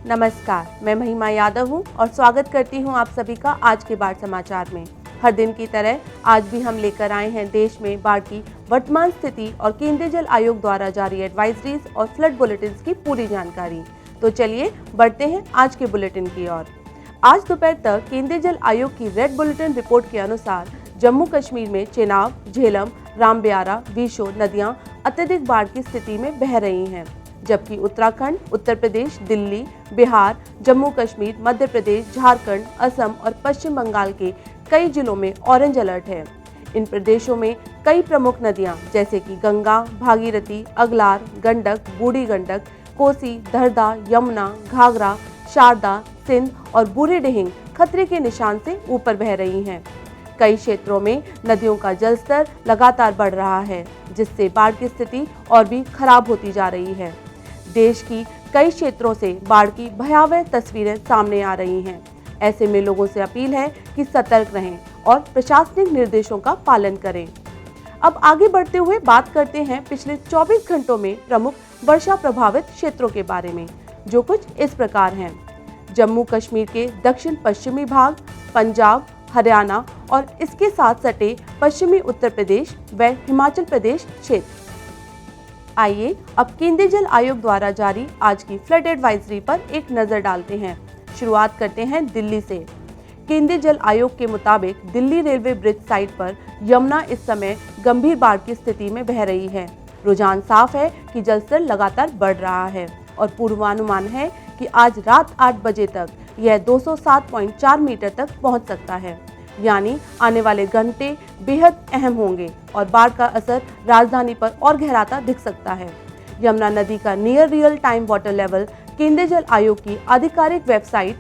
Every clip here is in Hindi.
नमस्कार, मैं महिमा यादव हूं और स्वागत करती हूं आप सभी का आज के बाढ़ समाचार में। हर दिन की तरह आज भी हम लेकर आए हैं देश में बाढ़ की वर्तमान स्थिति और केंद्रीय जल आयोग द्वारा जारी एडवाइजरीज और फ्लड बुलेटिन की पूरी जानकारी। तो चलिए बढ़ते हैं आज के बुलेटिन की ओर। आज दोपहर तक केंद्रीय जल आयोग की रेड बुलेटिन रिपोर्ट के अनुसार जम्मू कश्मीर में चेनाब, झेलम, रामब्यारा, विशो नदियां अत्यधिक बाढ़ की स्थिति में बह रही हैं, जबकि उत्तराखंड, उत्तर प्रदेश, दिल्ली, बिहार, जम्मू कश्मीर, मध्य प्रदेश, झारखंड, असम और पश्चिम बंगाल के कई जिलों में ऑरेंज अलर्ट है। इन प्रदेशों में कई प्रमुख नदियां जैसे कि गंगा, भागीरथी, अगलार, गंडक, बूढ़ी गंडक, कोसी, दरदा, यमुना, घाघरा, शारदा, सिंध और बूढ़ी दिहिंग खतरे के निशान से ऊपर बह रही हैं। कई क्षेत्रों में नदियों का जलस्तर लगातार बढ़ रहा है, जिससे बाढ़ की स्थिति और भी खराब होती जा रही है। देश की कई क्षेत्रों से बाढ़ की भयावह तस्वीरें सामने आ रही हैं। ऐसे में लोगों से अपील है कि सतर्क रहें और प्रशासनिक निर्देशों का पालन करें। अब आगे बढ़ते हुए बात करते हैं पिछले 24 घंटों में प्रमुख वर्षा प्रभावित क्षेत्रों के बारे में, जो कुछ इस प्रकार हैं। जम्मू कश्मीर के दक्षिण पश्चिमी भाग, पंजाब, हरियाणा और इसके साथ सटे पश्चिमी उत्तर प्रदेश व हिमाचल प्रदेश क्षेत्र। आइए अब केंद्रीय जल आयोग द्वारा जारी आज की फ्लड एडवाइजरी पर एक नजर डालते हैं। शुरुआत करते हैं दिल्ली से। केंद्रीय जल आयोग के मुताबिक दिल्ली रेलवे ब्रिज साइट पर यमुना इस समय गंभीर बाढ़ की स्थिति में बह रही है। रुझान साफ है कि जलस्तर लगातार बढ़ रहा है और पूर्वानुमान है कि आज रात 8 बजे तक यह 207.4 मीटर तक पहुंच सकता है, यानी आने वाले घंटे बेहद अहम होंगे और बाढ़ का असर राजधानी पर और गहराता दिख सकता है। यमुना नदी का near real time water level केंद्रीय जल आयोग की आधिकारिक वेबसाइट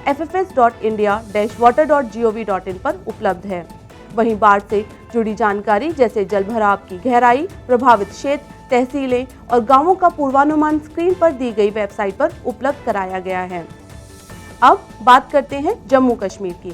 ffs.india-water.gov.in पर उपलब्ध है। वहीं बाढ़ से जुड़ी जानकारी जैसे जलभराव की गहराई, प्रभावित क्षेत्र, तहसीलें और गांवों का पूर्वानुमान स्क्रीन पर दी गई वेबसाइट पर उपलब्ध कराया गया है। अब बात करते हैं जम्मू कश्मीर की।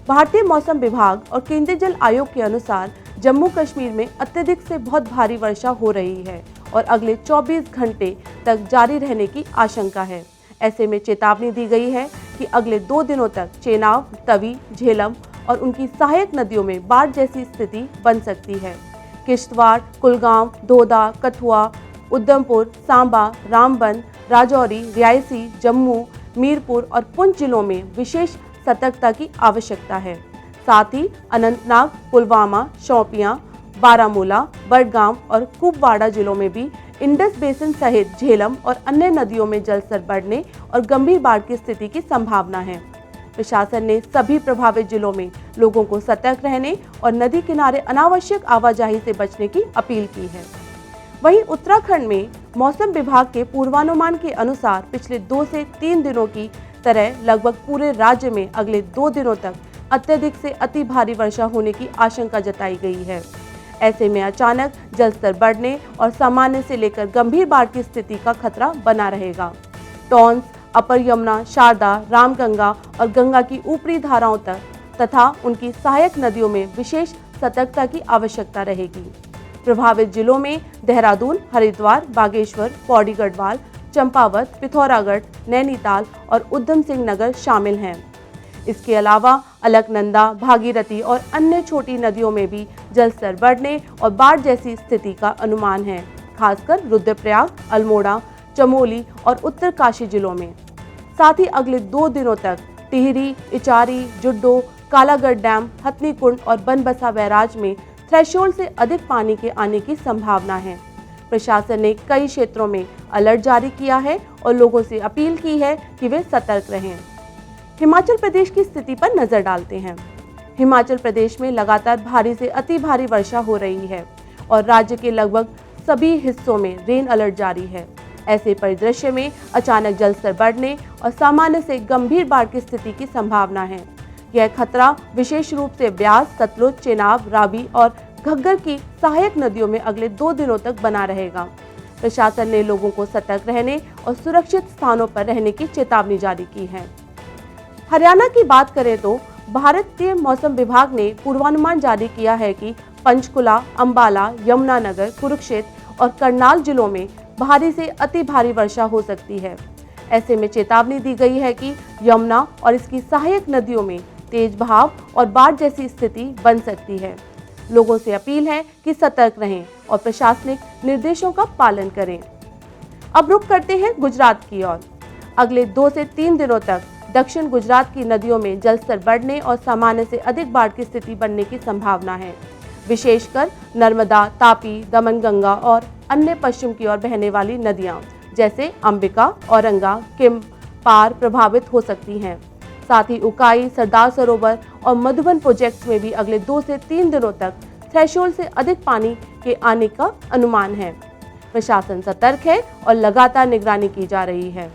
भारतीय मौसम विभाग और केंद्रीय जल आयोग के अनुसार जम्मू कश्मीर में अत्यधिक से बहुत भारी वर्षा हो रही है और अगले 24 घंटे तक जारी रहने की आशंका है। ऐसे में चेतावनी दी गई है कि अगले 2 दिनों तक चेनाब, तवी, झेलम और उनकी सहायक नदियों में बाढ़ जैसी स्थिति बन सकती है। किश्तवाड़, कुलगाम, दोदा, कठुआ, उधमपुर, सांबा, रामबन, राजौरी, रियासी, जम्मू, मीरपुर और पुंछ जिलों में विशेष सतर्कता की आवश्यकता है। साथ ही अनंतनाग, पुलवामा, शोपियां, बारामूला, बडगाम और कुपवाड़ा जिलों में भी इंडस बेसिन सहित झेलम और अन्य नदियों में जलस्तर बढ़ने और गंभीर बाढ़ की स्थिति की संभावना है। प्रशासन ने सभी प्रभावित जिलों में लोगों को सतर्क रहने और नदी किनारे अनावश्यक आवाजाही से बचने की अपील की है। वहीं उत्तराखंड में मौसम विभाग के पूर्वानुमान के अनुसार पिछले 2 से 3 दिनों की तरह लगभग पूरे राज्य में अगले 2 दिनों तक अत्यधिक से अति भारी वर्षा होने की आशंका जताई गई है। ऐसे में अचानक जलस्तर बढ़ने और सामान्य से लेकर गंभीर बाढ़ की स्थिति का खतरा बना रहेगा। टॉन्स, अपर यमुना, शारदा, रामगंगा और गंगा की ऊपरी धाराओं तक तथा उनकी सहायक नदियों में विशेष सतर्कता की आवश्यकता रहेगी। प्रभावित जिलों में देहरादून, हरिद्वार, बागेश्वर, पौड़ी गढ़वाल, चंपावत, पिथौरागढ़, नैनीताल और उधम सिंह नगर शामिल हैं। इसके अलावा अलकनंदा, भागीरथी और अन्य छोटी नदियों में भी जलस्तर बढ़ने और बाढ़ जैसी स्थिति का अनुमान है, खासकर रुद्रप्रयाग, अल्मोड़ा, चमोली और उत्तरकाशी जिलों में। साथ ही अगले 2 दिनों तक टिहरी, इचारी, जुड्डो, कालागढ़ डैम, हथनीकुंड और बनबसा बैराज में थ्रेशोल्ड से अधिक पानी के आने की संभावना है। प्रशासन ने कई क्षेत्रों में अलर्ट जारी किया है और लोगों से अपील की है कि वे सतर्क रहें। हिमाचल प्रदेश की स्थिति पर नजर डालते हैं। हिमाचल प्रदेश में लगातार भारी से अति भारी वर्षा हो रही है और राज्य के लगभग सभी हिस्सों में रेन अलर्ट जारी है। ऐसे परिदृश्य में अचानक जलस्तर बढ़ने और सामान्य से गंभीर बाढ़ की स्थिति की संभावना है। यह खतरा विशेष रूप से ब्यास, सतलुज, चेनाब, रावी और घग्गर की सहायक नदियों में अगले 2 दिनों तक बना रहेगा। प्रशासन ने लोगों को सतर्क रहने और सुरक्षित स्थानों पर रहने की चेतावनी जारी की है। हरियाणा की बात करें तो भारतीय मौसम विभाग ने पूर्वानुमान जारी किया है कि पंचकुला, अंबाला, यमुनानगर, कुरुक्षेत्र और करनाल जिलों में भारी से अति भारी वर्षा हो सकती है। ऐसे में चेतावनी दी गई है कि यमुना और इसकी सहायक नदियों में तेज बहाव और बाढ़ जैसी स्थिति बन सकती है। लोगों से अपील है कि सतर्क रहें और प्रशासनिक निर्देशों का पालन करें। अब रुख करते हैं गुजरात की ओर। अगले 2 से 3 दिनों तक दक्षिण गुजरात की नदियों में जलस्तर बढ़ने और सामान्य से अधिक बाढ़ की स्थिति बनने की संभावना है। विशेषकर नर्मदा, तापी, दमनगंगा और अन्य पश्चिम की ओर बहने वाली नदियां जैसे अंबिका, औरंगा, किम, पार प्रभावित हो सकती हैं। साथ ही उकाई, सरदार सरोवर और मधुबन प्रोजेक्ट्स में भी अगले 2 से 3 दिनों तक थ्रेशोल्ड से अधिक पानी के आने का अनुमान है। प्रशासन सतर्क है और लगातार निगरानी की जा रही है।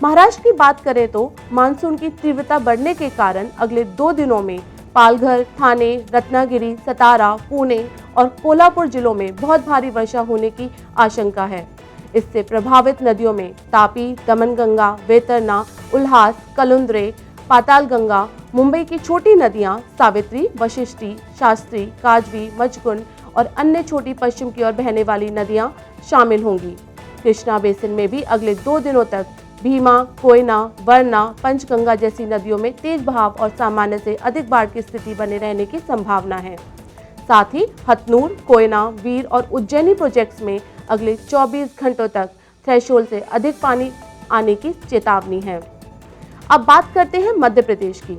महाराष्ट्र की बात करें तो मानसून की तीव्रता बढ़ने के कारण अगले 2 दिनों में पालघर, ठाणे, रत्नागिरी, सतारा, पुणे और कोल्हापुर जिलों में बहुत भारी वर्षा होने की आशंका है। इससे प्रभावित नदियों में तापी, दमनगंगा, वेतरना, उल्हास, कलुंद्रे, पातालगंगा, मुंबई की छोटी नदियां सावित्री, वशिष्ठी, शास्त्री, काजवी, मचकुंड और अन्य छोटी पश्चिम की ओर बहने वाली नदियां शामिल होंगी। कृष्णा बेसिन में भी अगले 2 दिनों तक भीमा, कोयना, वरना, पंचगंगा जैसी नदियों में तेज बहाव और सामान्य से अधिक बाढ़ की स्थिति बने रहने की संभावना है। साथ ही हथनूर, कोयना, वीर और उज्जैनी प्रोजेक्ट्स में अगले 24 घंटों तक थ्रेशोल्ड से अधिक पानी आने की चेतावनी है। अब बात करते हैं मध्य प्रदेश की।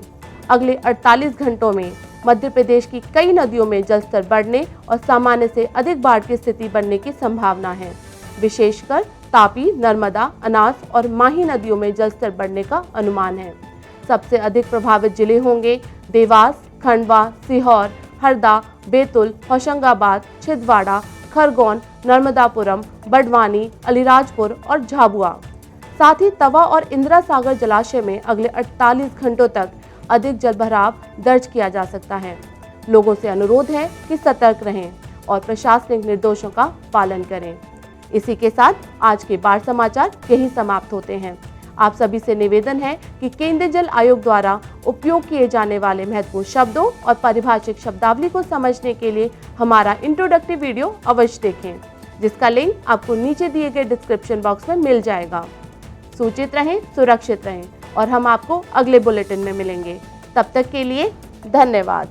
अगले 48 घंटों में मध्य प्रदेश की कई नदियों में जलस्तर बढ़ने और सामान्य से अधिक बाढ़ की स्थिति बनने की संभावना है। विशेषकर तापी, नर्मदा, अनास और माही नदियों में जलस्तर बढ़ने का अनुमान है। सबसे अधिक प्रभावित जिले होंगे देवास, खंडवा, सीहोर, हरदा, बैतूल, होशंगाबाद, छिंदवाड़ा, खरगोन, नर्मदापुरम, बड़वानी, अलीराजपुर और झाबुआ। साथ ही तवा और इंदिरा सागर जलाशय में अगले 48 घंटों तक अधिक जलभराव दर्ज किया जा सकता है। लोगों से अनुरोध है कि सतर्क रहें और प्रशासनिक निर्देशों का पालन करें। इसी के साथ आज के बाढ़ समाचार यही समाप्त होते हैं। आप सभी से निवेदन है कि केंद्रीय जल आयोग द्वारा उपयोग किए जाने वाले महत्वपूर्ण शब्दों और पारिभाषिक शब्दावली को समझने के लिए हमारा इंट्रोडक्टिव वीडियो अवश्य देखें, जिसका लिंक आपको नीचे दिए गए डिस्क्रिप्शन बॉक्स में मिल जाएगा। सूचित रहें, सुरक्षित रहें और हम आपको अगले बुलेटिन में मिलेंगे। तब तक के लिए धन्यवाद।